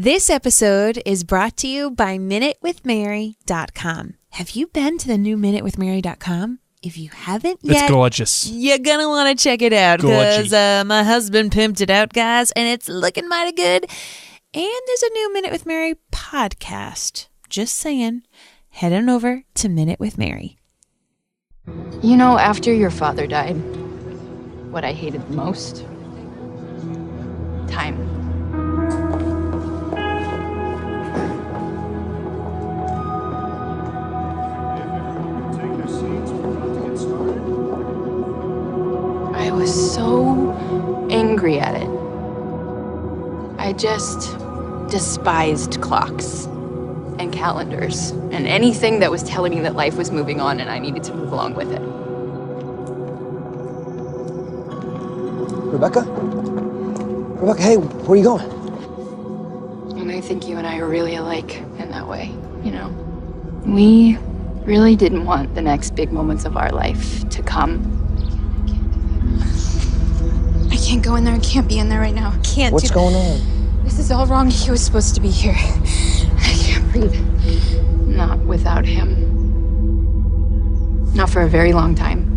This episode is brought to you by MinuteWithMary.com. Have you been to the new MinuteWithMary.com? If you haven't yet, it's gorgeous. You're going to want to check it out because my husband pimped it out, guys, and it's looking mighty good. And there's a new Minute with Mary podcast. Just saying, head on over to Minute with Mary. You know, after your father died, what I hated the most? Time. I was so angry at it. I just despised clocks and calendars and anything that was telling me that life was moving on and I needed to move along with it. Rebecca? Rebecca, hey, where are you going? And I think you and I are really alike in that way, you know. We really didn't want the next big moments of our life to come. I can't go in there. I can't be in there right now. I can't. What's going on? This is all wrong. He was supposed to be here. I can't breathe. Not without him. Not for a very long time.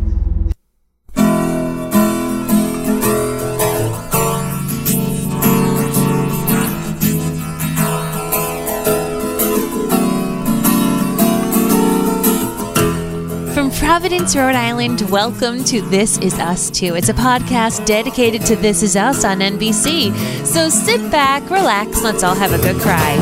From Providence, Rhode Island, welcome to This Is Us Too. It's a podcast dedicated to This Is Us on NBC. So sit back, relax, let's all have a good cry.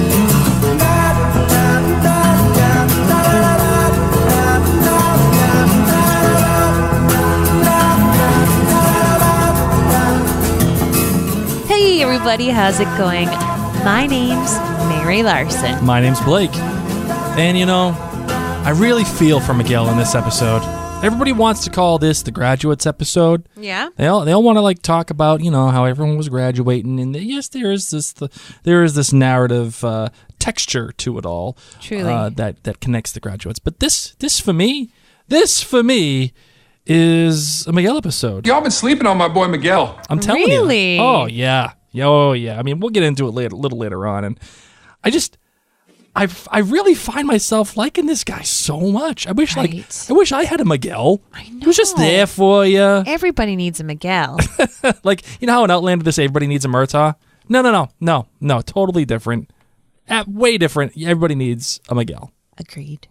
Hey everybody, how's it going? My name's Mary Larson. My name's Blake. And you know, I really feel for Miguel in this episode. Everybody wants to call this the graduates episode. Yeah. They all want to like talk about, you know, how everyone was graduating, and yes, there is this narrative texture to it all. Truly. That connects the graduates. But this for me is a Miguel episode. Y'all been sleeping on my boy Miguel. I'm telling you. Really? Oh yeah. I mean, we'll get into it a little later on, and I really find myself liking this guy so much. I wish I had a Miguel. I know. He was just there for you. Everybody needs a Miguel. Like, you know how in Outlander they say everybody needs a Murtaugh? No. Totally different. Way different. Everybody needs a Miguel. Agreed.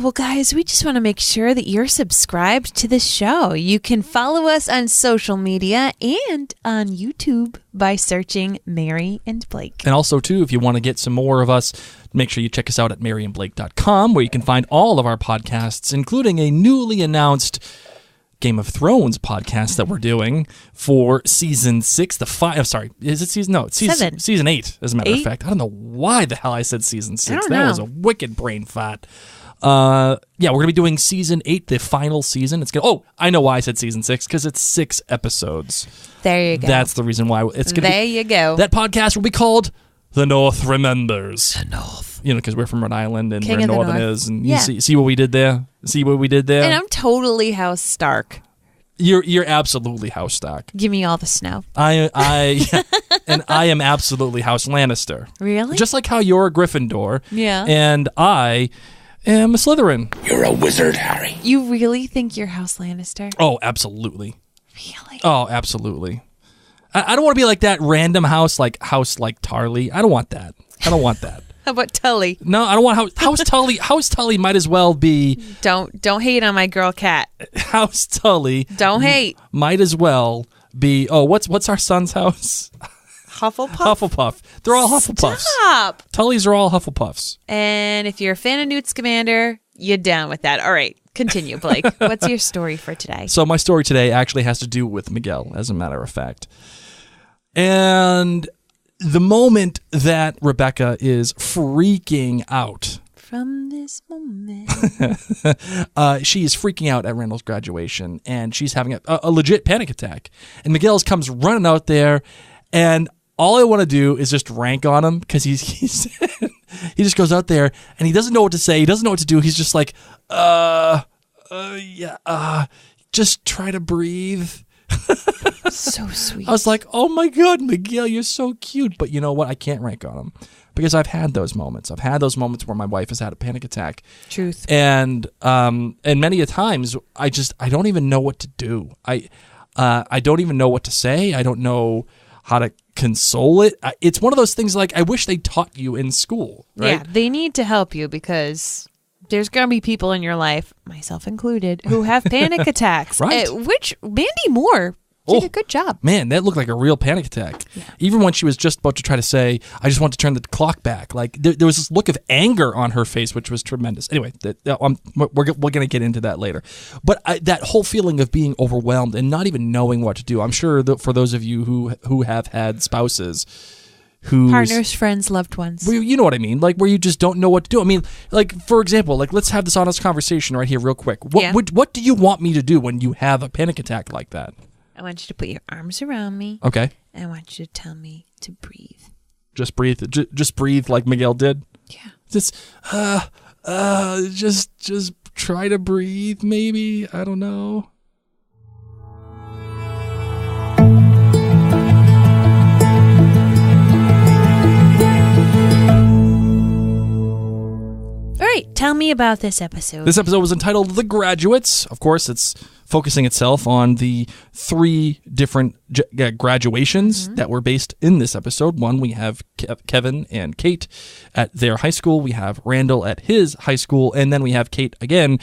Well, guys, we just want to make sure that you're subscribed to the show. You can follow us on social media and on YouTube by searching Mary and Blake. And also, too, if you want to get some more of us, make sure you check us out at maryandblake.com, where you can find all of our podcasts, including a newly announced Game of Thrones podcast that we're doing for season 6. Is it season? No, it's season 8, as a matter of fact. I don't know why the hell I said season 6. That was a wicked brain fart. We're going to be doing season 8, the final season. I know why I said season 6, because it's 6 episodes. There you go. That's the reason why it's going to be. There you go. That podcast will be called The North Remembers. The North. You know, because we're from Rhode Island and King where of the Northern North. is. And you see what we did there? And I'm totally House Stark. You're absolutely House Stark. Give me all the snow. And I am absolutely House Lannister. Really? Just like how you're a Gryffindor. Yeah. And I am a Slytherin. You're a wizard, Harry. You really think you're House Lannister? Oh, absolutely. Really? Oh, absolutely. I don't want to be like that random house like Tarly. I don't want that. How about Tully? No, I don't want House Tully. House Tully might as well be. Don't hate on my girl Cat. House Tully. Don't hate. Might as well be. Oh, what's our son's house? Hufflepuff. They're all Hufflepuffs. Stop. Tullys are all Hufflepuffs. And if you're a fan of Newt Scamander, you're down with that. All right, continue, Blake. What's your story for today? So my story today actually has to do with Miguel, as a matter of fact. And the moment that Rebecca is freaking out. From this moment. She is freaking out at Randall's graduation, and she's having a legit panic attack. And Miguel comes running out there, and all I want to do is just rank on him, because he just goes out there, and he doesn't know what to say. He doesn't know what to do. He's just like, just try to breathe. So sweet. I was like, oh my God, Miguel, you're so cute. But you know what? I can't rank on him because I've had those moments. I've had those moments where my wife has had a panic attack. Truth. And many a times I don't even know what to do. I don't even know what to say. I don't know how to console it. It's one of those things like I wish they taught you in school, right? Yeah, they need to help you because there's going to be people in your life, myself included, who have panic attacks. Right. Which Mandy Moore did a good job. Man, that looked like a real panic attack. Yeah. Even when she was just about to try to say, I just want to turn the clock back. Like there was this look of anger on her face, which was tremendous. Anyway, we're going to get into that later. But that whole feeling of being overwhelmed and not even knowing what to do, I'm sure that for those of you who have had spouses, partners, friends, loved ones. You know what I mean? Like where you just don't know what to do. I mean, like for example, like let's have this honest conversation right here real quick. What do you want me to do when you have a panic attack like that? I want you to put your arms around me. Okay. And I want you to tell me to breathe. Just breathe. Just breathe like Miguel did. Yeah. Just try to breathe. Maybe, I don't know. All right, tell me about this episode. This episode was entitled The Graduates. Of course, it's focusing itself on the 3 different graduations that were based in this episode. One, we have Kevin and Kate at their high school. We have Randall at his high school. And then we have Kate again,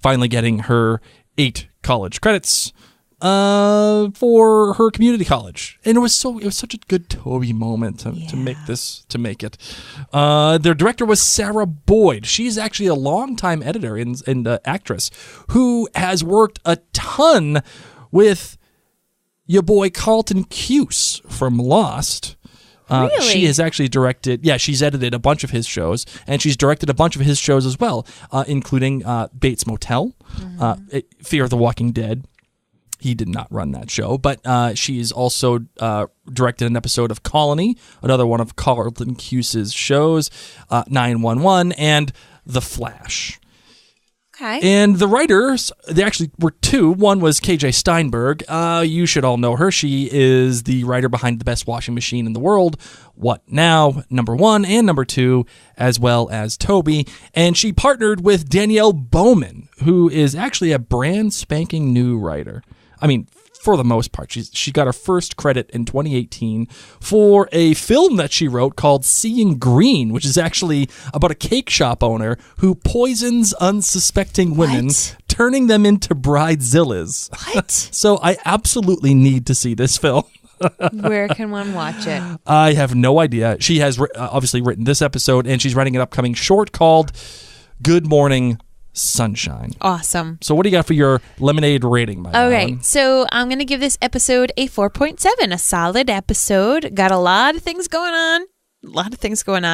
finally getting her 8 college credits for her community college. And it was such a good Toby moment to make it. Their director was Sarah Boyd. She's actually a longtime editor and actress who has worked a ton with your boy Carlton Cuse from Lost. Really? She has actually directed, she's edited a bunch of his shows, and she's directed a bunch of his shows as well, including Bates Motel, Fear of the Walking Dead. He did not run that show, but she's also directed an episode of Colony, another one of Carlton Cuse's shows, 911, and The Flash. Okay. And the writers, they actually were 2. One was KJ Steinberg. You should all know her. She is the writer behind the best washing machine in the world, What Now, number 1 and number 2, as well as Toby. And she partnered with Danielle Bowman, who is actually a brand spanking new writer. I mean, for the most part, she got her first credit in 2018 for a film that she wrote called Seeing Green, which is actually about a cake shop owner who poisons unsuspecting women, turning them into bridezillas. What? So I absolutely need to see this film. Where can one watch it? I have no idea. She has obviously written this episode, and she's writing an upcoming short called Good Morning Sunshine. Awesome. So what do you got for your lemonade rating, my Okay, so I'm going to give this episode a 4.7, a solid episode. Got a lot of things going on.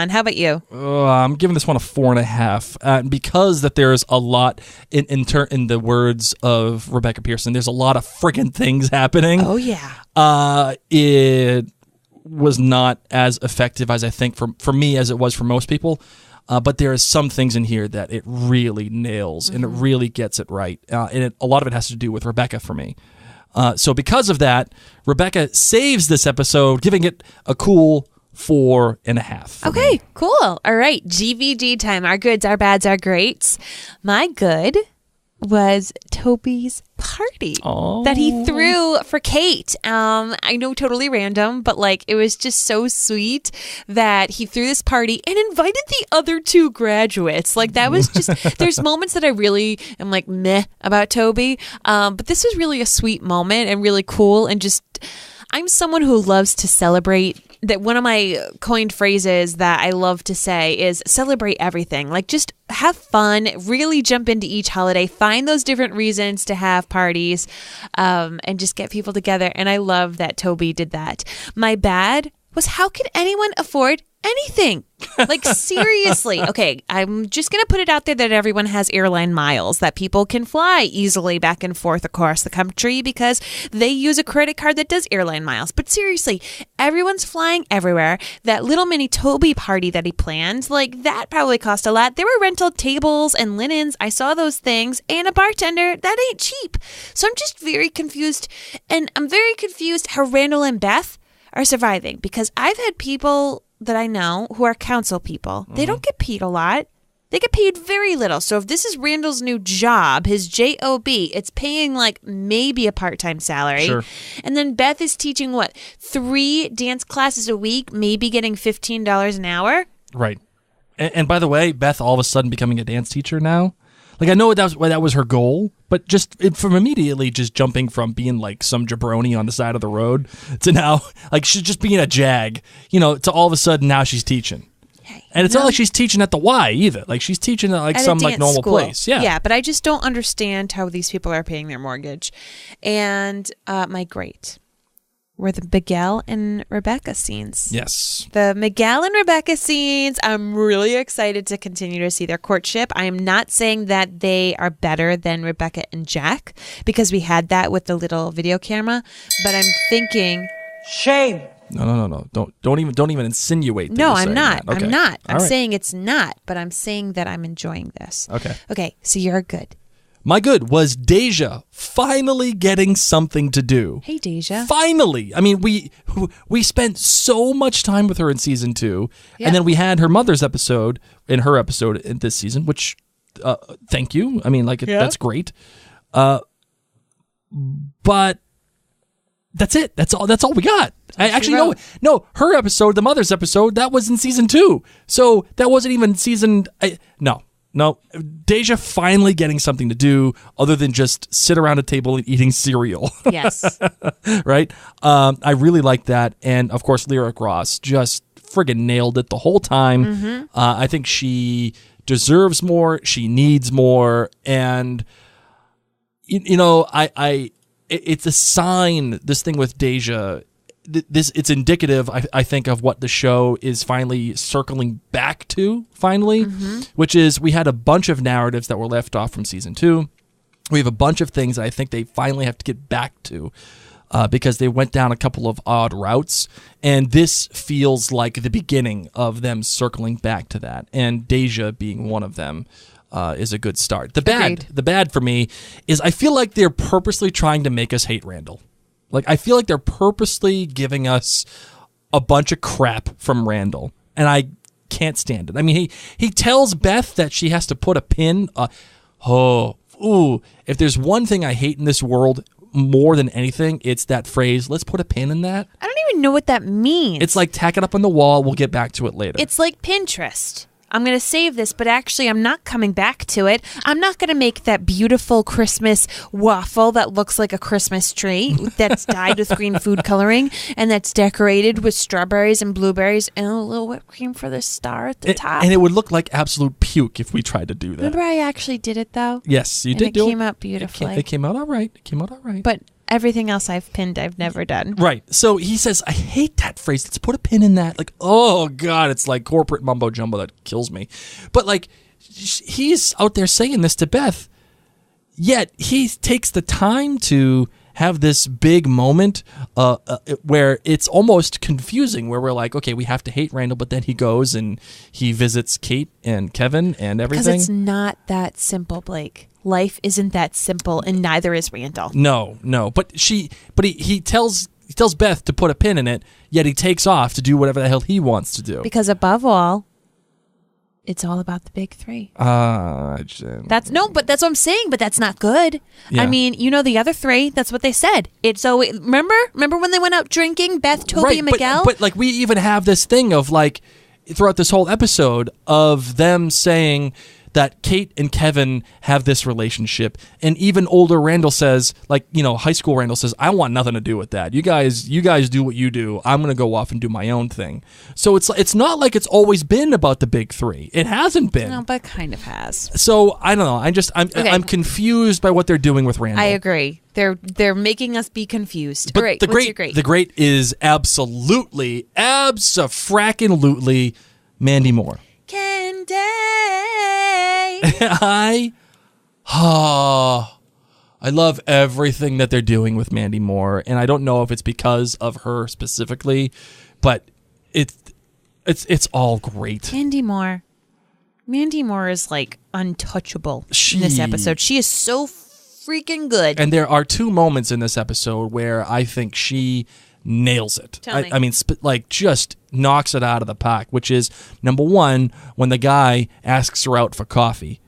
How about you? I'm giving this one a 4.5, because that there's a lot in the words of Rebecca Pearson. There's a lot of friggin' things happening. Oh yeah. It was not as effective as I think for me as it was for most people. But there are some things in here that it really nails, and it really gets it right. And a lot of it has to do with Rebecca for me. So because of that, Rebecca saves this episode, giving it a cool 4.5. Okay, cool. All right, GVD time. Our goods, our bads, our greats. My good was Toby's party that he threw for Kate. I know, totally random, but like it was just so sweet that he threw this party and invited the other 2 graduates. Like that was just, there's moments that I really am like meh about Toby, but this was really a sweet moment and really cool, and just I'm someone who loves to celebrate. That one of my coined phrases that I love to say is celebrate everything. Like just have fun, really jump into each holiday, find those different reasons to have parties, and just get people together. And I love that Toby did that. My bad was, how could anyone afford anything. Like, seriously. Okay, I'm just going to put it out there that everyone has airline miles, that people can fly easily back and forth across the country because they use a credit card that does airline miles. But seriously, everyone's flying everywhere. That little mini Toby party that he planned, like, that probably cost a lot. There were rental tables and linens. I saw those things. And a bartender. That ain't cheap. So I'm just very confused. And I'm very confused how Randall and Beth are surviving, because I've had people that I know who are council people. They don't get paid a lot. They get paid very little. So if this is Randall's new job, his job, it's paying like maybe a part-time salary. Sure. And then Beth is teaching, what, 3 dance classes a week, maybe getting $15 an hour? Right. And by the way, Beth all of a sudden becoming a dance teacher now. Like, I know that was her goal, but just from immediately just jumping from being like some jabroni on the side of the road to now, like, she's just being a jag, to all of a sudden now she's teaching. And it's not like she's teaching at the Y either. Like, she's teaching at like some like normal school. place. Yeah. Yeah, but I just don't understand how these people are paying their mortgage. And my great were the Miguel and Rebecca scenes. Yes. The Miguel and Rebecca scenes, I'm really excited to continue to see their courtship. I am not saying that they are better than Rebecca and Jack, because we had that with the little video camera, but I'm thinking... Shame. No. Don't even insinuate that No, you're I'm saying not. that. Okay. I'm not. I'm All right. saying it's not, but I'm saying that I'm enjoying this. Okay, so you're good. My good was Deja finally getting something to do. Hey, Deja. Finally. I mean, we spent so much time with her in season 2, Yeah. and then we had her mother's episode in this season, which, thank you. I mean, like, that's great. But that's it. That's all we got. No, her episode, the mother's episode, that was in season 2. So that wasn't even season. No. Deja finally getting something to do other than just sit around a table and eating cereal. Yes. Right? I really like that. And of course, Lyric Ross just friggin' nailed it the whole time. Mm-hmm. I think she deserves more. She needs more. And, it's a sign, this thing with Deja. It's indicative, I think, of what the show is finally circling back to, which is we had a bunch of narratives that were left off from season 2. We have a bunch of things that I think they finally have to get back to because they went down a couple of odd routes, and this feels like the beginning of them circling back to that, and Deja being one of them. Is a good start. The bad for me is I feel like they're purposely trying to make us hate Randall. Like, I feel like they're purposely giving us a bunch of crap from Randall, and I can't stand it. I mean, he tells Beth that she has to put a pin. If there's one thing I hate in this world more than anything, it's that phrase, let's put a pin in that. I don't even know what that means. It's like, tack it up on the wall. We'll get back to it later. It's like Pinterest. I'm going to save this, but actually I'm not coming back to it. I'm not going to make that beautiful Christmas waffle that looks like a Christmas tree that's dyed with green food coloring and that's decorated with strawberries and blueberries and a little whipped cream for the star at the top. And it would look like absolute puke if we tried to do that. Remember I actually did it, though? Yes, you did do it. It came out beautifully. It came out all right. But everything else I've pinned, I've never done. Right. So he says, I hate that phrase. Let's put a pin in that. Like, oh, God, it's like corporate mumbo jumbo that kills me. But, like, he's out there saying this to Beth, yet he takes the time to have this big moment where it's almost confusing, where we're like, okay, we have to hate Randall, but then he goes and he visits Kate and Kevin and everything. Because it's not that simple, Blake. Life isn't that simple, and neither is Randall. No. But he tells Beth to put a pin in it, yet he takes off to do whatever the hell he wants to do. Because above all, it's all about the big 3. That's what I'm saying, but that's not good. Yeah. I mean, the other 3, that's what they said. It's so remember when they went out drinking, Beth, Toby, and Miguel? But like, we even have this thing of like, throughout this whole episode of them saying that Kate and Kevin have this relationship, and even older Randall says, like, high school Randall says, I want nothing to do with that. You guys do what you do. I'm going to go off and do my own thing. So it's not like it's always been about the big three. It hasn't been. No, but kind of has. So I don't know. I'm confused by what they're doing with Randall. I agree. They're making us be confused. But All right, the what's your great, the great is absolutely, abso-frackin-lutely Mandy Moore. Candy. I love everything that they're doing with Mandy Moore, and I don't know if it's because of her specifically, but it's all great. Mandy Moore is like untouchable in this episode. She is so freaking good. And there are two moments in this episode where I think she nails it. I mean, just knocks it out of the park, which is, number one, when the guy asks her out for coffee.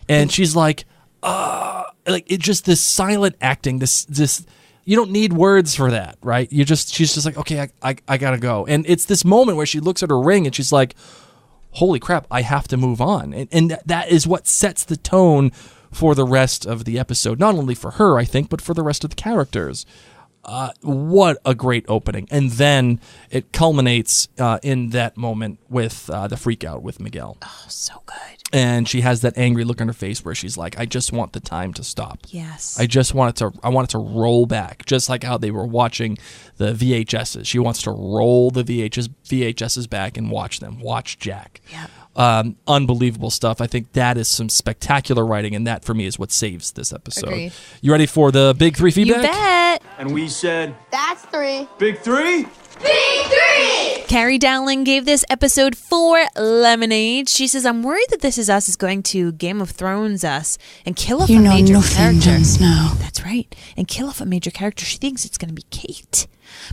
And she's like it's just this silent acting, this you don't need words for that, right? She's just like, okay, I gotta go. And it's this moment where she looks at her ring and she's like, holy crap, I have to move on. And that is what sets the tone for the rest of the episode. Not only for her, I think, but for the rest of the characters. What a great opening. And then it culminates in that moment with the freak out with Miguel. Oh, so good. And she has that angry look on her face where she's like, I just want the time to stop. Yes. I want it to roll back, just like how they were watching the VHSs. She wants to roll the VHSs back and watch them. Watch Jack. Yeah. Unbelievable stuff. I think that is some spectacular writing, and that for me is what saves this episode. Agreed. You ready for the big three feedback? You bet. And we said, That's 3. big three? Big 3! Carrie Dowling gave this episode 4 lemonades. She says, I'm worried that This Is Us is going to Game of Thrones us and kill off a major character. That's right. And kill off a major character. She thinks it's going to be Kate.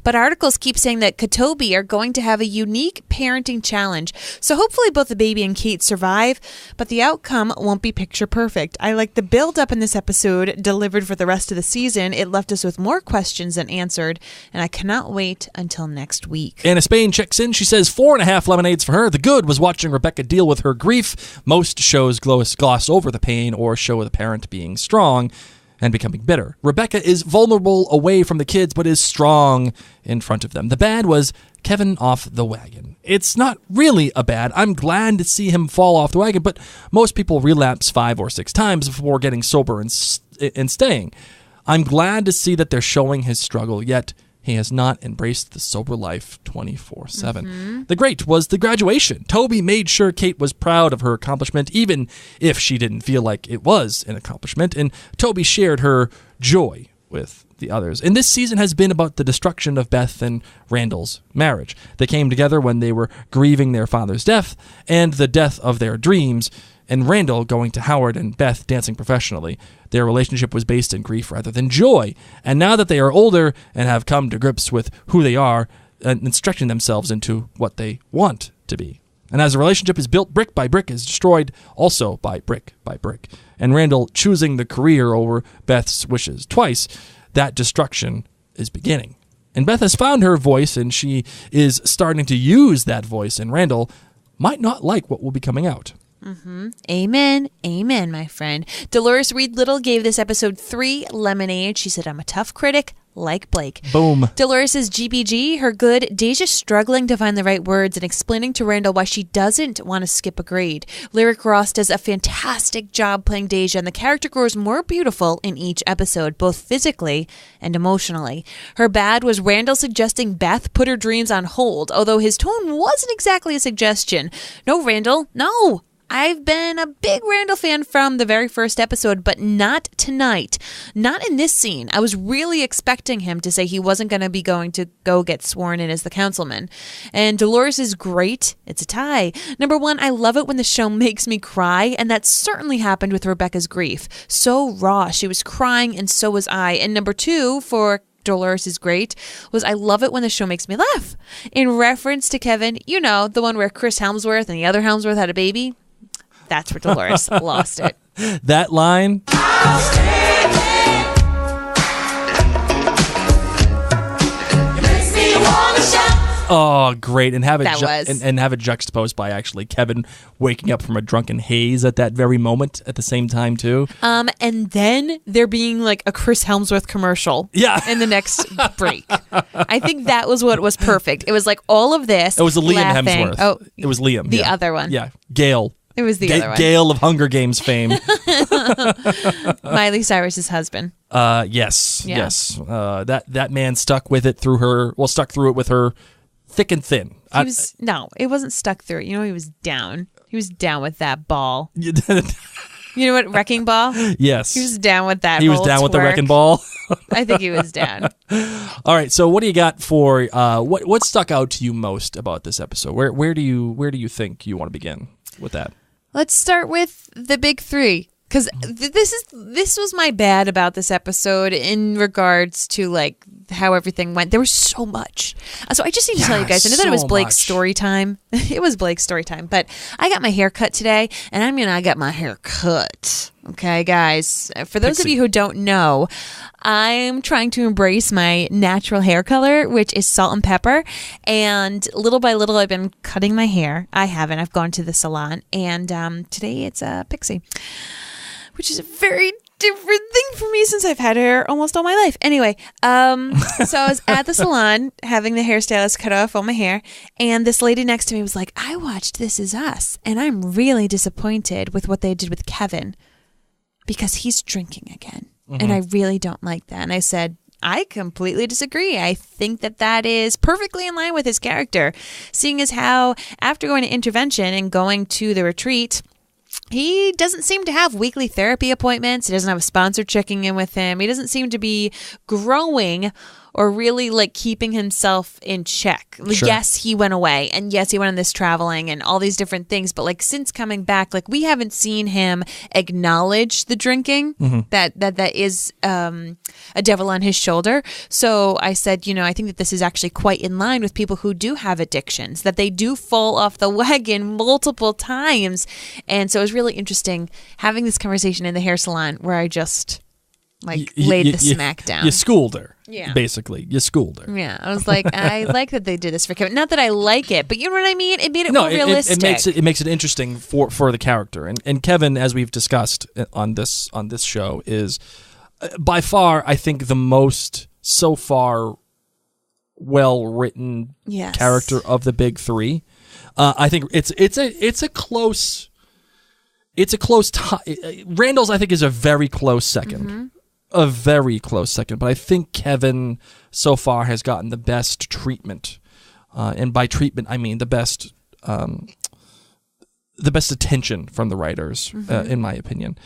But articles keep saying that Katobi are going to have a unique parenting challenge. So hopefully both the baby and Kate survive, but the outcome won't be picture perfect. I like the build up in this episode delivered for the rest of the season. It left us with more questions than answered, and I cannot wait until next week. Anna Spain checks in. She says 4.5 lemonades for her. The good was watching Rebecca deal with her grief. Most shows gloss over the pain or show the parent being strong and becoming bitter. Rebecca is vulnerable away from the kids, but is strong in front of them. The bad was Kevin off the wagon. It's not really a bad. I'm glad to see him fall off the wagon, but most people relapse 5 or 6 times before getting sober and staying. I'm glad to see that they're showing his struggle, yet he has not embraced the sober life 24/7. The great was the graduation. Toby made sure Kate was proud of her accomplishment, even if she didn't feel like it was an accomplishment, and Toby shared her joy with the others. And this season has been about the destruction of Beth and Randall's marriage. They came together when they were grieving their father's death and the death of their dreams, and Randall going to Howard and Beth dancing professionally. Their relationship was based in grief rather than joy. And now that they are older and have come to grips with who they are and stretching themselves into what they want to be. And as the relationship is built brick by brick, is destroyed also by brick. And Randall choosing the career over Beth's wishes twice, that destruction is beginning. And Beth has found her voice, and she is starting to use that voice, and Randall might not like what will be coming out. Amen. Amen, my friend. Dolores Reed Little gave this episode 3 lemonades. She said, I'm a tough critic, like Blake. Boom. Dolores is GBG. Her good. Deja struggling to find the right words and explaining to Randall why she doesn't want to skip a grade. Lyric Ross does a fantastic job playing Deja, and the character grows more beautiful in each episode, both physically and emotionally. Her bad was Randall suggesting Beth put her dreams on hold, although his tone wasn't exactly a suggestion. No, Randall, no. I've been a big Randall fan from the very first episode, but not tonight. Not in this scene. I was really expecting him to say he wasn't going to be going to go get sworn in as the councilman. And Dolores is great. It's a tie. Number 1, I love it when the show makes me cry, and that certainly happened with Rebecca's grief. So raw. She was crying, and so was I. And number 2, for Dolores is great, was I love it when the show makes me laugh. In reference to Kevin, you know, the one where Chris Helmsworth and the other Helmsworth had a baby. That's where Dolores lost it. That line. Oh, great. And have it That have it juxtaposed by actually Kevin waking up from a drunken haze at that very moment at the same time too. And then there being like a Chris Helmsworth commercial in the next break. I think that was what was perfect. It was like all of this. It was Liam laughing. Hemsworth. Oh, it was Liam. The other one. Yeah. Gale. It was the other one. Gale of Hunger Games fame. Miley Cyrus's husband. Yes. Yeah. Yes. That man stuck with it stuck through it with her thick and thin. No, it wasn't stuck through it. You know, he was down. He was down with that ball. You know what? Wrecking Ball? Yes. He was down with that. He was down with the wrecking ball. I think he was down. All right. So what do you got for what stuck out to you most about this episode? Where do you think you want to begin with that? Let's start with the big three. Because this was my bad about this episode in regards to like how everything went. There was so much. So I just need to tell you guys, I know that it was Blake's story time. It was Blake's story time. But I got my hair cut today, and I got my hair cut. Okay, guys. For those of you who don't know, I'm trying to embrace my natural hair color, which is salt and pepper. And little by little, I've been cutting my hair. I haven't. I've gone to the salon. And today it's a pixie, which is a very different thing for me since I've had hair almost all my life. Anyway, so I was at the salon having the hairstylist cut off all my hair, and this lady next to me was like, I watched This Is Us, and I'm really disappointed with what they did with Kevin because he's drinking again. And I really don't like that. And I said, I completely disagree. I think that is perfectly in line with his character, seeing as how after going to intervention and going to the retreat, he doesn't seem to have weekly therapy appointments. He doesn't have a sponsor checking in with him. He doesn't seem to be growing or really like keeping himself in check. Sure. Yes, he went away, and yes, he went on this traveling and all these different things. But like since coming back, like we haven't seen him acknowledge the drinking. That is a devil on his shoulder. So I said, I think that this is actually quite in line with people who do have addictions, that they do fall off the wagon multiple times. And so it was really interesting having this conversation in the hair salon where I just laid the smack down. You schooled her. Yeah. Basically, you schooled her. Yeah. I was like, I like that they did this for Kevin. Not that I like it, but you know what I mean? It made it more realistic. It makes it interesting for the character. And Kevin, as we've discussed on this show, is by far, I think, the most so far well-written character of the big three. I think it's a close tie. Randall's, I think, is a very close second. A very close second. But I think Kevin so far has gotten the best treatment. And by treatment, I mean the best attention from the writers, in my opinion.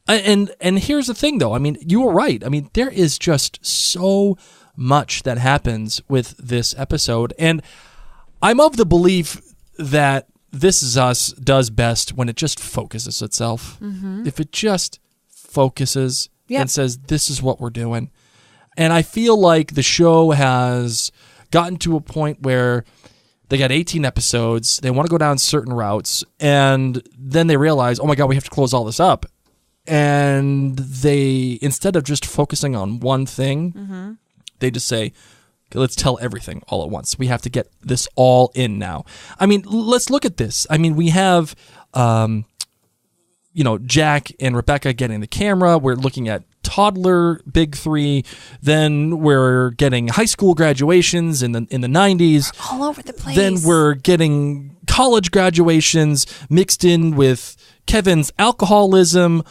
And here's the thing, though. I mean, you were right. I mean, there is just so much that happens with this episode. And I'm of the belief that This Is Us does best when it just focuses itself. If it just focuses and says, this is what we're doing. And I feel like the show has gotten to a point where they got 18 episodes, they want to go down certain routes, and then they realize, oh my God, we have to close all this up. And they, instead of just focusing on one thing, they just say, okay, let's tell everything all at once. We have to get this all in now. I mean, let's look at this. I mean, we have, Jack and Rebecca getting the camera. We're looking at toddler big three. Then we're getting high school graduations in the 90s. We're all over the place. Then we're getting college graduations mixed in with Kevin's alcoholism.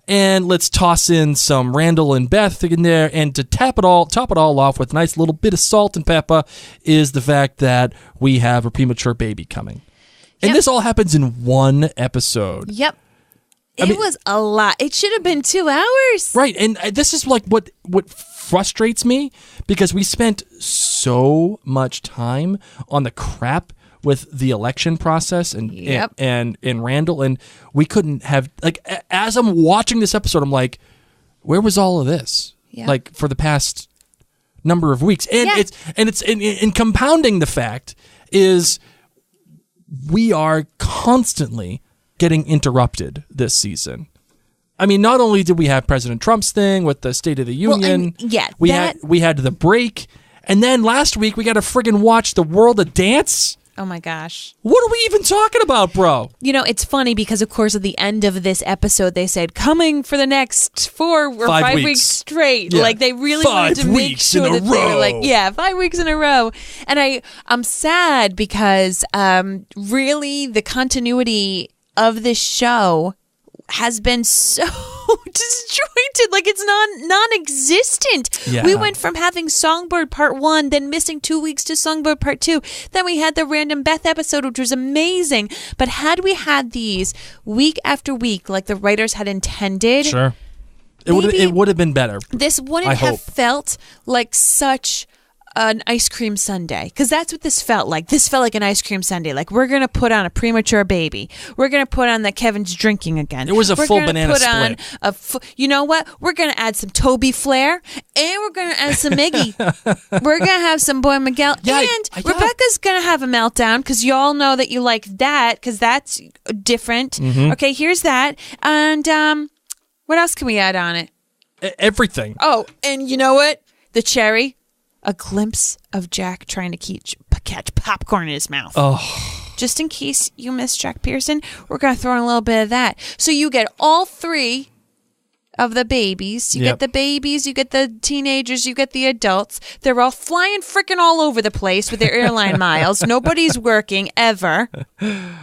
And let's toss in some Randall and Beth in there. And to top it all off with a nice little bit of salt and pepper is the fact that we have a premature baby coming. And this all happens in one episode. Yep. It was a lot. It should have been 2 hours. Right. And this is like what frustrates me, because we spent so much time on the crap with the election process and Randall, and we couldn't have, like, as I'm watching this episode, I'm like, where was all of this? Yeah. Like, for the past number of weeks. And it's compounding the fact is we are constantly getting interrupted this season. I mean, not only did we have President Trump's thing with the State of the Union, we had the break. And then last week, we got to friggin' watch The World of Dance. Oh my gosh. What are we even talking about, bro? You know, it's funny because, of course, at the end of this episode, they said, coming for the next 4 or 5 weeks straight. Yeah. Like, they really wanted to make sure that they were like, 5 weeks in a row. And I'm sad because really the continuity of this show has been so disjointed, like it's non-existent. Yeah. We went from having Songbird Part 1, then missing 2 weeks to Songbird Part 2. Then we had the Random Beth episode, which was amazing. But had we had these week after week, like the writers had intended, sure, it would have been better. This wouldn't have felt like such an ice cream sundae, because that's what this felt like. This felt like an ice cream sundae. Like, we're going to put on a premature baby. We're going to put on that Kevin's drinking again. It was a full banana split. You know what? We're going to add some Toby Flair, and we're going to add some Miggy. We're going to have some Boy Miguel, and Rebecca's going to have a meltdown, because you all know that you like that, because that's different. Mm-hmm. Okay, here's that. And what else can we add on it? Everything. Oh, and you know what? The cherry. A glimpse of Jack trying to catch popcorn in his mouth. Oh. Just in case you missed Jack Pearson, we're going to throw in a little bit of that. So you get all 3 of the babies. You get the babies, you get the teenagers, you get the adults. They're all flying freaking all over the place with their airline miles. Nobody's working ever,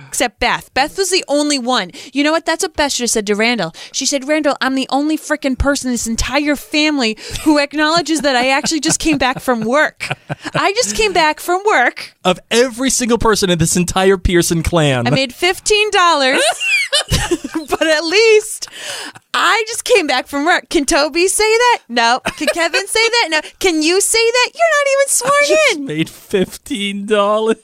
except Beth. Beth was the only one. You know what? That's what Beth should have said to Randall. She said, Randall, I'm the only freaking person in this entire family who acknowledges that I actually just came back from work. I just came back from work. Of every single person in this entire Pearson clan. I made $15, but at least I just came back from work. Can Toby say that? No. Can Kevin say that? No. Can you say that? You're not even sworn in. Made $15.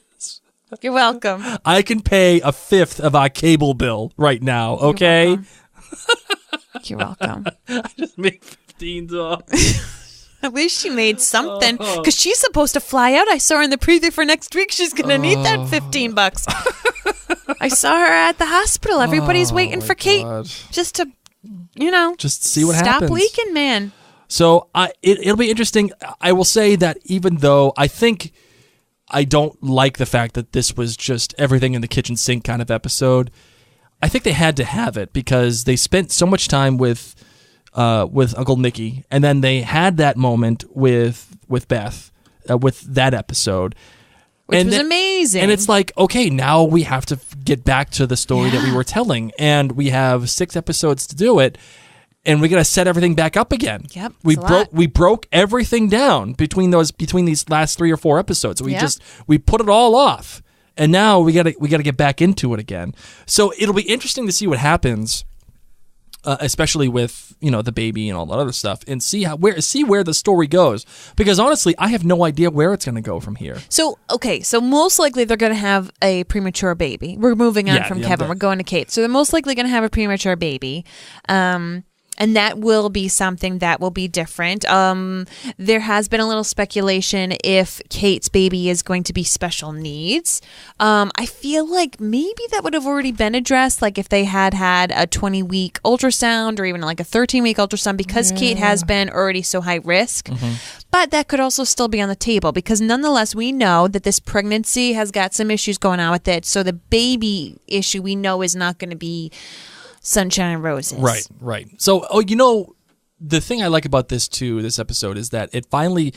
You're welcome. I can pay a fifth of our cable bill right now, okay? You're welcome. I just made $15. At least she made something, because she's supposed to fly out. I saw her in the preview for next week. She's going to need that $15. I saw her at the hospital. Everybody's waiting for Kate just to, just see what happens. Stop leaking, man. So it'll be interesting. I will say that even though I think I don't like the fact that this was just everything in the kitchen sink kind of episode, I think they had to have it because they spent so much time with Uncle Nicky, and then they had that moment with Beth with that episode. Which was amazing. And it's like, okay, now we have to get back to the story that we were telling, and we have 6 episodes to do it, and we got to set everything back up again. Yep, we broke everything down between these last 3 or 4 episodes. We put it all off, and now we got to get back into it again. So it'll be interesting to see what happens. Especially with the baby and all that other stuff, and see where the story goes. Because honestly, I have no idea where it's going to go from here. So most likely they're going to have a premature baby. We're moving on from Kevin. We're going to Kate. So they're most likely going to have a premature baby. And that will be something that will be different. There has been a little speculation if Kate's baby is going to be special needs. I feel like maybe that would have already been addressed, like if they had a 20-week ultrasound or even like a 13-week ultrasound, because Kate has been already so high risk. Mm-hmm. But that could also still be on the table, because nonetheless, we know that this pregnancy has got some issues going on with it. So the baby issue we know is not going to be sunshine and roses. Right. So, the thing I like about this episode, is that it finally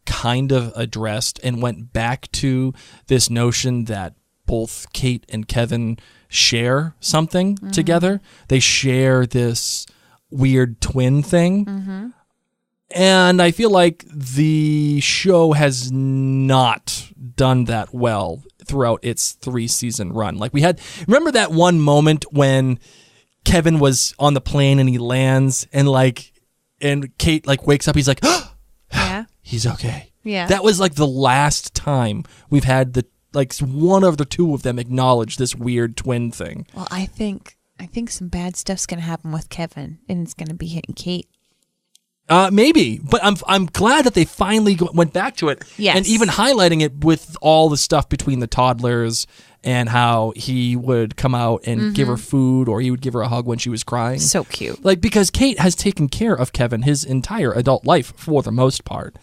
kind of addressed and went back to this notion that both Kate and Kevin share something together. They share this weird twin thing. Mm-hmm. And I feel like the show has not done that well throughout its 3-season run. Like remember that one moment when Kevin was on the plane and he lands and Kate wakes up, he's like, oh, yeah, he's okay. Yeah. That was the last time we've had one of the two of them acknowledge this weird twin thing. Well, I think some bad stuff's going to happen with Kevin, and it's going to be hitting Kate. Maybe, but I'm glad that they finally went back to it. Yes. And even highlighting it with all the stuff between the toddlers and how he would come out and give her food, or he would give her a hug when she was crying. So cute. Because Kate has taken care of Kevin his entire adult life for the most part.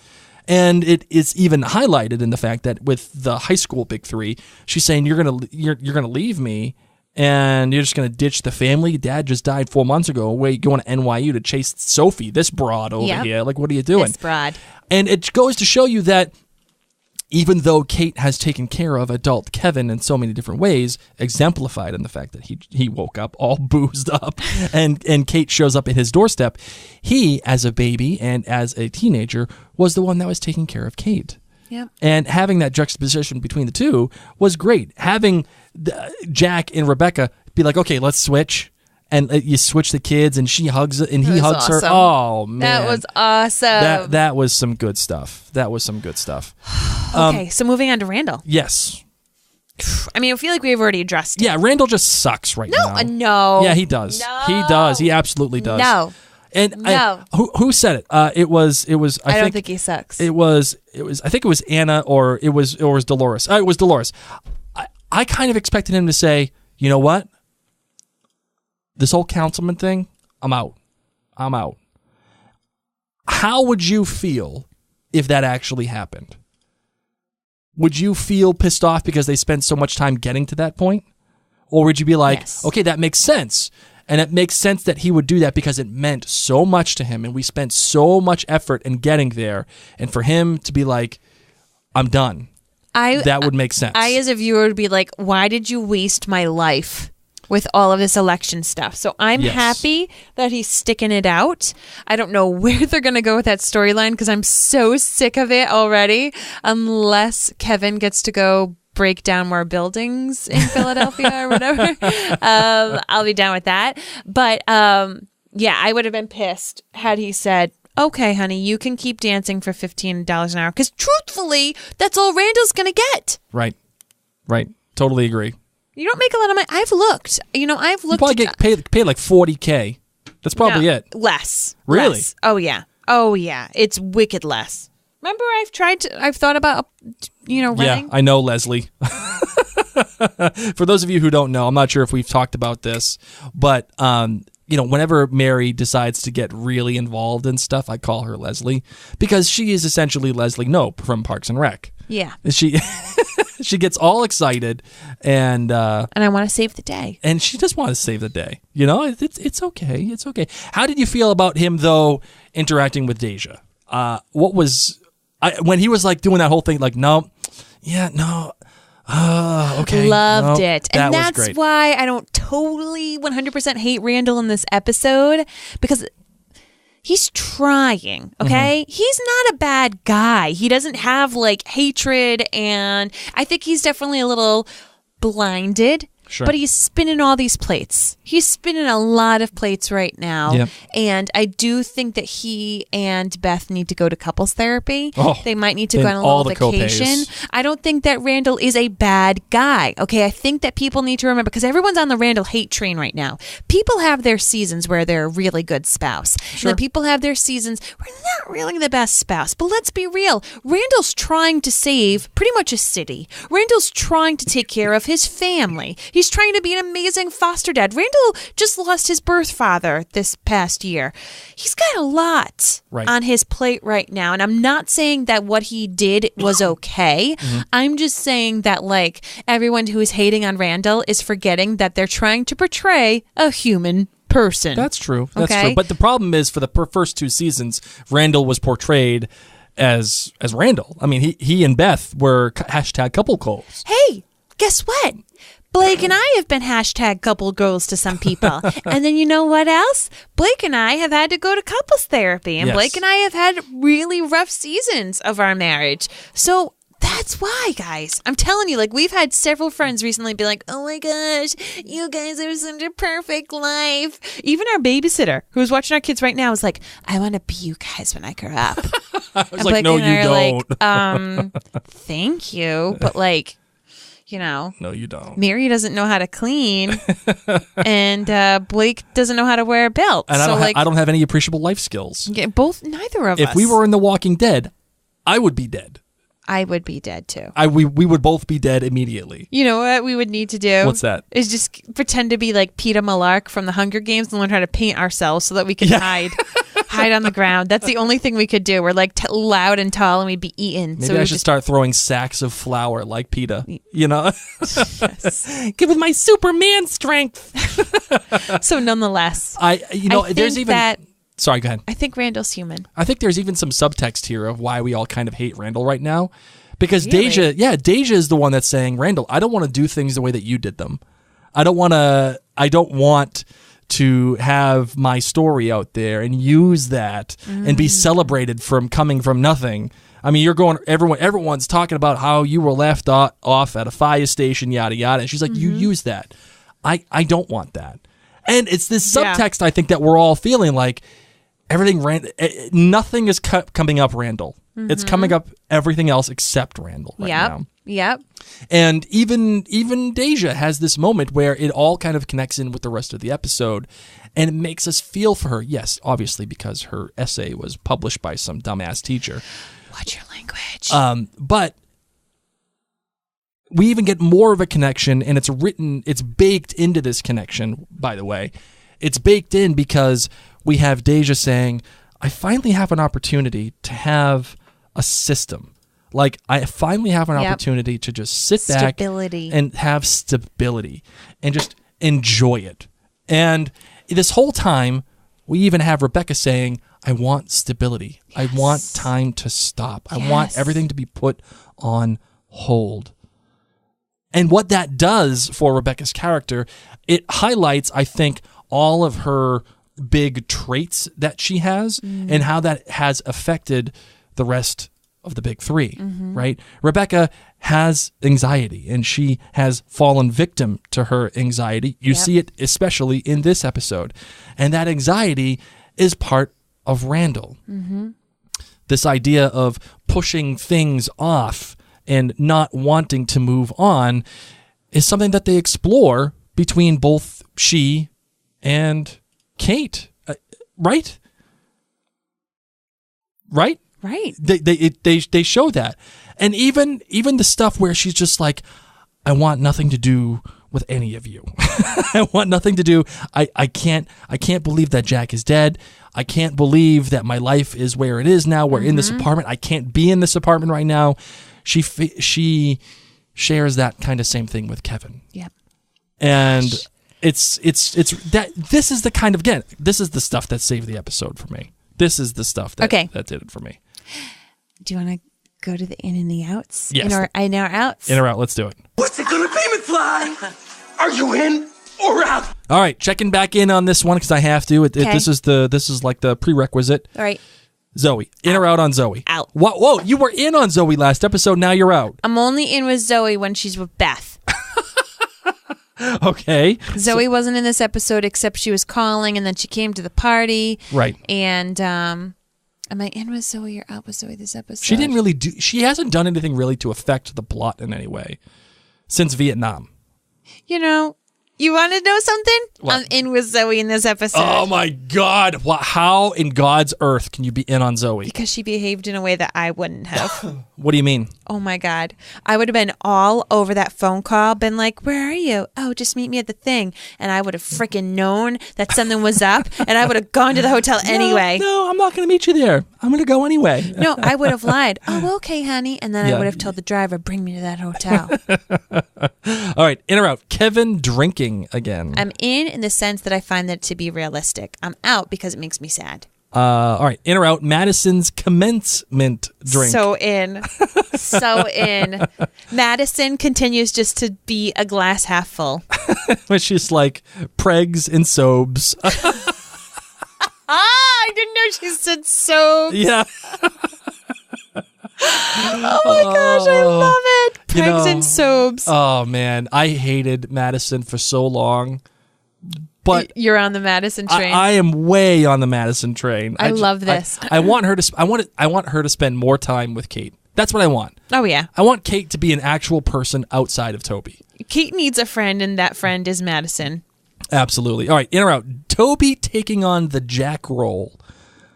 And it is even highlighted in the fact that with the high school big three, she's saying, you're gonna leave me and you're just gonna ditch the family. Dad just died 4 months ago. Wait, going to NYU to chase Sophie, this broad over here. Like, what are you doing? This broad. And it goes to show you that even though Kate has taken care of adult Kevin in so many different ways, exemplified in the fact that he woke up all boozed up and Kate shows up at his doorstep, he, as a baby and as a teenager, was the one that was taking care of Kate. Yep. And having that juxtaposition between the two was great. Having Jack and Rebecca be like, okay, let's switch. And you switch the kids, and she hugs it, and he hugs her. Oh man, that was awesome. That was some good stuff. Okay, so moving on to Randall. Yes. I mean, I feel like we've already addressed it. Yeah, Randall just sucks right now. No. Yeah, he does. No. He does. He absolutely does. No. And No. who said it? It was. I don't think he sucks. It was. I think it was Anna, or it was Dolores. It was Dolores. I kind of expected him to say, you know what? This whole councilman thing, I'm out. How would you feel if that actually happened? Would you feel pissed off because they spent so much time getting to that point? Or would you be like, yes. Okay, that makes sense. And it makes sense that he would do that because it meant so much to him and we spent so much effort in getting there. And for him to be like, I'm done. That would make sense. I, as a viewer, would be like, why did you waste my life with all of this election stuff? So I'm happy that he's sticking it out. I don't know where they're going to go with that storyline because I'm so sick of it already, unless Kevin gets to go break down more buildings in Philadelphia or whatever. I'll be down with that. But yeah, I would have been pissed had he said, okay, honey, you can keep dancing for $15 an hour. Because truthfully, that's all Randall's going to get. Right. Totally agree. You don't make a lot of money. I've looked. You probably get paid like $40K. That's probably it. Less. Really? Less. Oh yeah. It's wicked less. Remember, I've thought about, running. Yeah, I know, Leslie. For those of you who don't know, I'm not sure if we've talked about this, but whenever Mary decides to get really involved in stuff, I call her Leslie because she is essentially Leslie Knope from Parks and Rec. Yeah. She gets all excited and I want to save the day. And she just wants to save the day. It's okay. It's okay. How did you feel about him though interacting with Deja? What was when he was like doing that whole thing like no. Okay. Loved it. And that's that's great. why I don't totally 100% hate Randall in this episode because he's trying, okay? He's not a bad guy. He doesn't have like hatred, and I think he's definitely a little blinded. Sure. But he's spinning all these plates. He's spinning a lot of plates right now. Yep. And I do think that he and Beth need to go to couples therapy. Oh, they might need to go on a all little the vacation. co-pays. I don't think that Randall is a bad guy. Okay, I think that people need to remember, because everyone's on the Randall hate train right now. People have their seasons where they're a really good spouse. Sure. And then people have their seasons where they're not really the best spouse. But let's be real. Randall's trying to save pretty much a city. Randall's trying to take care of his family. He's trying to be an amazing foster dad. Randall just lost his birth father this past year. He's got a lot on his plate right now. And I'm not saying that what he did was okay. I'm just saying that like everyone who is hating on Randall is forgetting that they're trying to portray a human person. That's true. That's Okay? true. But the problem is for the first two seasons, Randall was portrayed as Randall. I mean, he and Beth were #couple goals. Hey, guess what? Blake and I have been #couple goals to some people. And then you know what else? Blake and I have had to go to couples therapy. And Yes. Blake and I have had really rough seasons of our marriage. So that's why, guys. I'm telling you, like, we've had several friends recently be like, oh my gosh, you guys are such a perfect life. Even our babysitter, who's watching our kids right now, is like, I want to be you guys when I grow up. I was like, no, you don't. Like, thank you. But like, no, you don't. Mary doesn't know how to clean, and Blake doesn't know how to wear a belt. And so I don't have any appreciable life skills. Yeah, neither of us. If we were in The Walking Dead, I would be dead. I would be dead too. We would both be dead immediately. You know what we would need to do? What's that? Is just pretend to be like Peeta Mellark from the Hunger Games and learn how to paint ourselves so that we can hide hide on the ground. That's the only thing we could do. We're like loud and tall, and we'd be eaten. Maybe I should start throwing sacks of flour like PETA. You know, give it my Superman strength. So nonetheless, there's even. Sorry, go ahead. I think Randall's human. I think there's even some subtext here of why we all kind of hate Randall right now. Because really? Deja is the one that's saying, Randall, I don't want to do things the way that you did them. I don't want to have my story out there and use that and be celebrated from coming from nothing. I mean, everyone's talking about how you were left off at a fire station, yada, yada. And she's like, you use that. I don't want that. And it's this subtext, I think, that we're all feeling like nothing is coming up Randall. It's coming up everything else except Randall right now. Yep. And even Deja has this moment where it all kind of connects in with the rest of the episode, and it makes us feel for her. Yes, obviously, because her essay was published by some dumbass teacher. Watch your language. But we even get more of a connection, and it's baked into this connection, by the way. It's baked in because we have Deja saying, I finally have an opportunity to have a system. Like, I finally have an opportunity to just sit back and have stability and just enjoy it. And this whole time, we even have Rebecca saying, I want stability. Yes. I want time to stop. Yes. I want everything to be put on hold. And what that does for Rebecca's character, it highlights, I think, all of her big traits that she has and how that has affected the rest of the big three, right? Rebecca has anxiety, and she has fallen victim to her anxiety. You see it especially in this episode. And that anxiety is part of Randall. This idea of pushing things off and not wanting to move on is something that they explore between both she and Kate, right? Right? Right. They show that. And even the stuff where she's just like, I want nothing to do with any of you. I want nothing to do. I can't believe that Jack is dead. I can't believe that my life is where it is now. We're in this apartment. I can't be in this apartment right now. She shares that kind of same thing with Kevin. Yep. And it's that this is the kind of, again, this is the stuff that saved the episode for me. This is the stuff that did it for me. Do you want to go to the in and the outs? Yes. In or outs? In or out, let's do it. What's it gonna be, McFly? Are you in or out? All right, checking back in on this one because I have to. This is like the prerequisite. All right. Zoe, in or out on Zoe? Out. Whoa, you were in on Zoe last episode, now you're out. I'm only in with Zoe when she's with Beth. Okay. Zoe wasn't in this episode except she was calling, and then she came to the party. Right. And am I in with Zoe or out with Zoe this episode? She hasn't done anything really to affect the plot in any way since Vietnam. You know, you want to know something? What? I'm in with Zoe in this episode. Oh my God. How in God's earth can you be in on Zoe? Because she behaved in a way that I wouldn't have. What do you mean? Oh my God. I would have been all over that phone call, been like, where are you? Oh, just meet me at the thing. And I would have freaking known that something was up, and I would have gone to the hotel anyway. No, I'm not going to meet you there. I'm going to go anyway. No, I would have lied. Oh, okay, honey. And then I would have told the driver, bring me to that hotel. All right, in or out? Kevin drinking again. I'm in the sense that I find that to be realistic. I'm out because it makes me sad. All right, in or out? Madison's commencement drink. So in. So in. Madison continues just to be a glass half full. When she's like, pregs and sobes. I didn't know she said sobes. Yeah. Oh my gosh, I love it. Pregs and sobes. Oh man, I hated Madison for so long. But you're on the Madison train. I am way on the Madison train. I love this. I want her to. I want her to spend more time with Kate. That's what I want. Oh yeah. I want Kate to be an actual person outside of Toby. Kate needs a friend, and that friend is Madison. Absolutely. All right, in or out? Toby taking on the Jack role.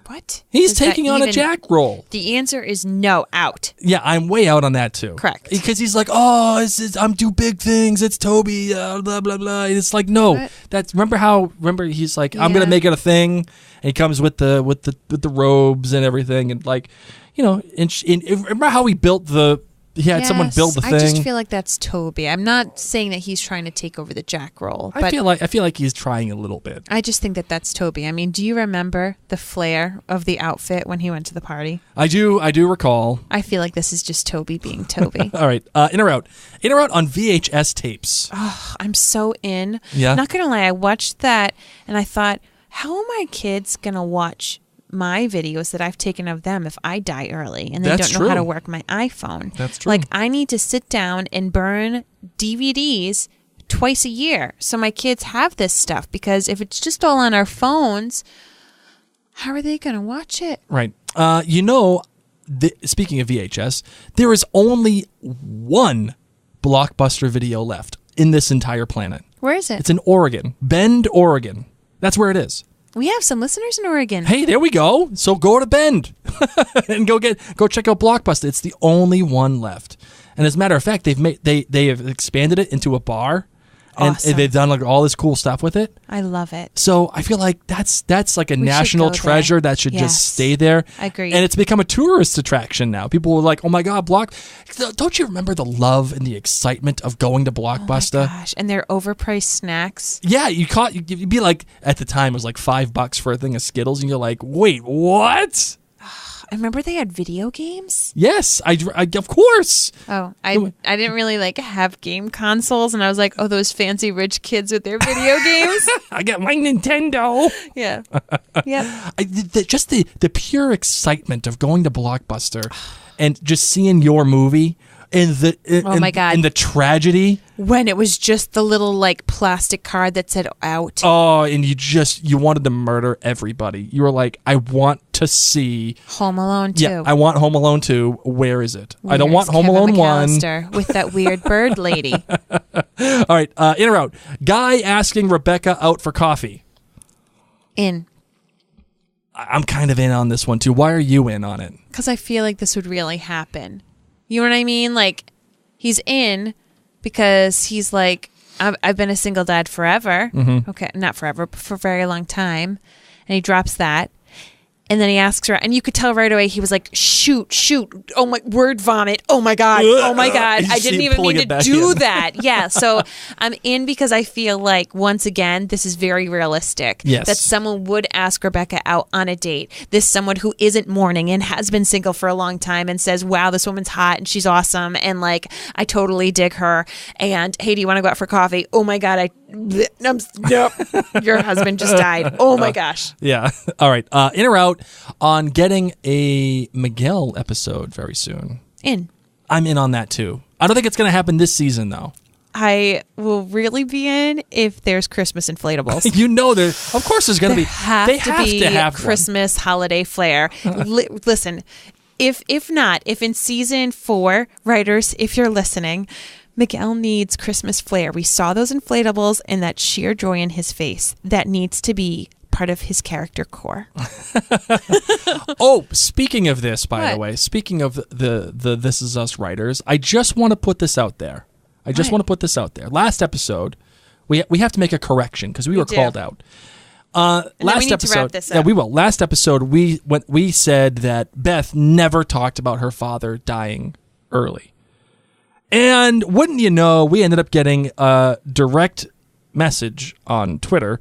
What? He's Is that taking on a even- Jack role. The answer is no, out. Yeah, I'm way out on that too. Correct. Because he's like, oh, I'm do big things. It's Toby, blah blah blah. And it's like, no, What? that's remember he's like, I'm gonna Yeah. make it a thing. And he comes with the robes and everything, and like, remember how he built he had someone build the thing. I just feel like that's Toby. I'm not saying that he's trying to take over the Jack role, but I feel like he's trying a little bit. I just think that that's Toby. I mean, do you remember the flair of the outfit when he went to the party? I do recall. I feel like this is just Toby being Toby. All right, in or out on VHS tapes. Oh, I'm so in. Yeah. Not gonna lie, I watched that and I thought, how are my kids gonna watch my videos that I've taken of them if I die early and they That's don't know how true. to work my iPhone? That's true. Like, I need to sit down and burn DVDs twice a year so my kids have this stuff, because if it's just all on our phones, how are they gonna watch it? Right. Speaking of VHS, there is only one Blockbuster video left in this entire planet. Where is it? It's in Oregon, Bend, Oregon. That's where it is. We have some listeners in Oregon. Hey, there we go. So go to Bend and go check out Blockbuster. It's the only one left. And as a matter of fact, they have expanded it into a bar, and Awesome. they've done like all this cool stuff with it. I love it. So I feel like that's like a We should national go there. treasure that should Yes. just stay there. I agree. And it's become a tourist attraction now. People are like, "Oh my God, Don't you remember the love and the excitement of going to Blockbuster?" Oh my gosh, and their overpriced snacks. Yeah, you'd be like, at the time it was like $5 for a thing of Skittles, and you're like, "Wait, what?" I remember they had video games. Yes, I of course. Oh, I didn't really like have game consoles, and I was like, oh, those fancy rich kids with their video games. I got my Nintendo. Yeah. Yep. Just the pure excitement of going to Blockbuster and just seeing your movie and my God. and the tragedy. When it was just the little like plastic card that said out. Oh, and you wanted to murder everybody. You were like, I want to see Home Alone 2. Yeah, I want Home Alone 2. Where is it? I don't Where's want Home Kevin Alone 1. McAllister with that weird bird lady. All right, in or out. Guy asking Rebecca out for coffee. In. I'm kind of in on this one too. Why are you in on it? Because I feel like this would really happen. You know what I mean? Like, he's in because he's like, I've been a single dad forever. Mm-hmm. Okay, not forever, but for a very long time. And he drops that. And then he asks her, and you could tell right away he was like, shoot. Oh my, word vomit. Oh my God. You I see didn't him even pulling mean it to back do in. that. Yeah. So I'm in because I feel like, once again, this is very realistic. Yes. That someone would ask Rebecca out on a date. This someone who isn't mourning and has been single for a long time and says, wow, this woman's hot and she's awesome. And like, I totally dig her. And hey, do you want to go out for coffee? Oh my God. Nope. Your husband just died. Oh my gosh. Yeah. All right. In or out on getting a Miguel episode very soon. In. I'm in on that too. I don't think it's going to happen this season though. I will really be in if there's Christmas inflatables. You know, of course there's going to be. They have one. Christmas holiday flair. Listen, if in season 4, writers, if you're listening, Miguel needs Christmas flair. We saw those inflatables and that sheer joy in his face. That needs to be part of his character core. Oh, speaking of this, by the What? way, speaking of the This Is Us writers, I just want to put this out there. Last episode, we have to make a correction because we were do. called out. then we Last need to episode, wrap this yeah, up. we will. Last episode, we said that Beth never talked about her father dying early, and wouldn't you know, we ended up getting a direct message on Twitter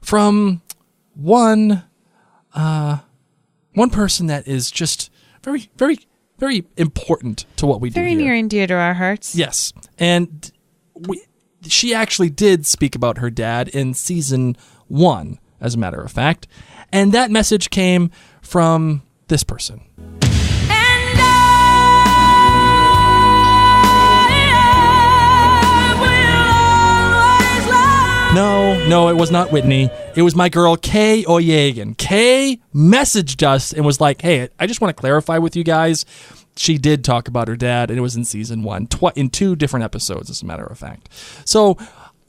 from one person that is just very, very, very important to what we do Very here. near and dear to our hearts. Yes, and she actually did speak about her dad in season 1, as a matter of fact, and that message came from this person. No, it was not Whitney. It was my girl, Kay Oyegan. Kay messaged us and was like, hey, I just want to clarify with you guys. She did talk about her dad, and it was in season 1, in 2 different episodes, as a matter of fact. So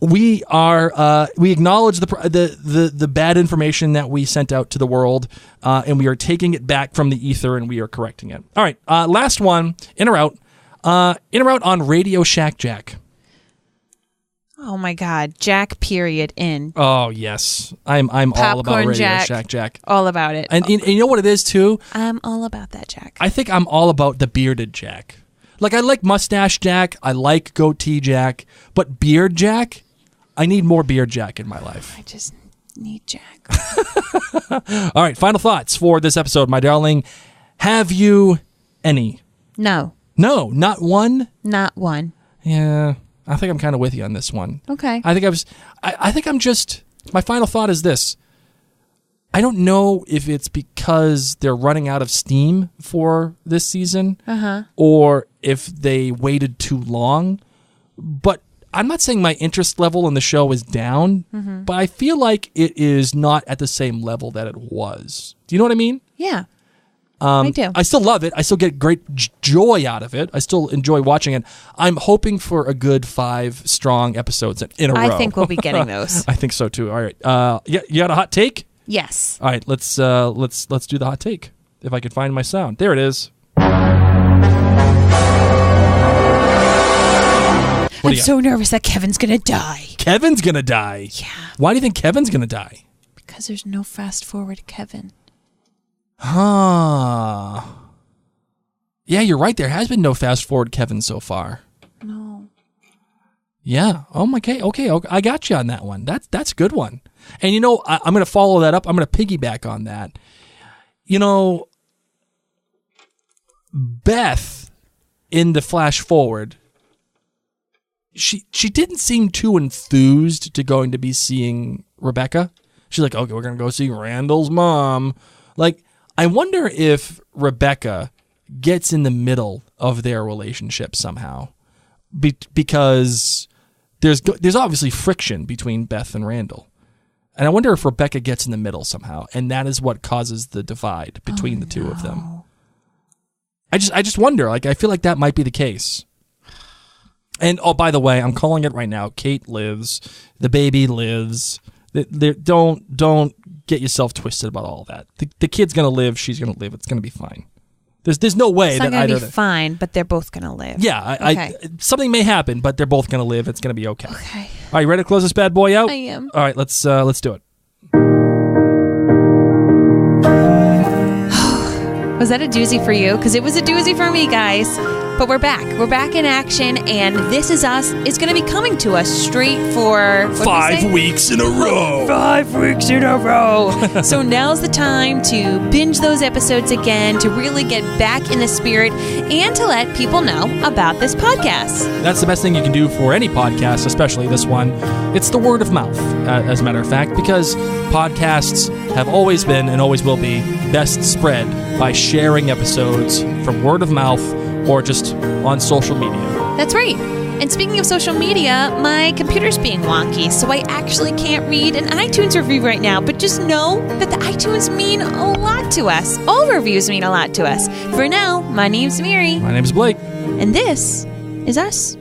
we acknowledge the bad information that we sent out to the world, and we are taking it back from the ether, and we are correcting it. All right, last one, in or out on Radio Shack Jack. Oh my God, Jack. Period. In. Oh yes, I'm all about Radio Shack Jack. All about it. And you know what it is too? I'm all about that Jack. I think I'm all about the bearded Jack. Like, I like mustache Jack, I like goatee Jack, but beard Jack, I need more beard Jack in my life. I just need Jack. All right, final thoughts for this episode, my darling. Have you any? No. No, not one? Not one. Yeah, I think I'm kind of with you on this one. Okay. I think I'm just, my final thought is this. I don't know if it's because they're running out of steam for this season or if they waited too long, but I'm not saying my interest level in the show is down, but I feel like it is not at the same level that it was. Do you know what I mean? Yeah, I do. I still love it. I still get great joy out of it. I still enjoy watching it. I'm hoping for a good 5 strong episodes in a row. I think we'll be getting those. I think so too. All right. Yeah, you got a hot take? Yes. All right, let's do the hot take. If I can find my sound. There it is. I'm so nervous that Kevin's going to die. Kevin's going to die? Yeah. Why do you think Kevin's going to die? Because there's no fast forward Kevin. Huh. Yeah, you're right. There has been no fast forward Kevin so far. No. Yeah. Oh my. Okay. I got you on that one. That's a good one. And you know, I'm going to follow that up. I'm going to piggyback on that. You know, Beth in the flash forward, she didn't seem too enthused to going to be seeing Rebecca. She's like, okay, we're going to go see Randall's mom. Like, I wonder if Rebecca gets in the middle of their relationship somehow, because there's obviously friction between Beth and Randall. And I wonder if Rebecca gets in the middle somehow, and that is what causes the divide between the two of them. I just wonder. Like, I feel like that might be the case. And oh, by the way, I'm calling it right now. Kate lives. The baby lives. Don't get yourself twisted about all that. The kid's gonna live. She's gonna live. It's gonna be fine. There's no way that either. It's not gonna be fine, but they're both gonna live. Yeah, okay. Something may happen, but they're both gonna live. It's gonna be okay. Okay. All right, you ready to close this bad boy out? I am. All right, let's do it. Was that a doozy for you? Because it was a doozy for me, guys. But we're back. We're back in action, and This Is Us is going to be coming to us straight for 5 weeks in a row. 5 weeks in a row. So now's the time to binge those episodes again, to really get back in the spirit, and to let people know about this podcast. That's the best thing you can do for any podcast, especially this one. It's the word of mouth, as a matter of fact, because podcasts have always been and always will be best spread by sharing episodes from word of mouth or just on social media. That's right. And speaking of social media, my computer's being wonky, so I actually can't read an iTunes review right now. But just know that the iTunes mean a lot to us. All reviews mean a lot to us. For now, my name's Mary. My name's Blake. And this is us.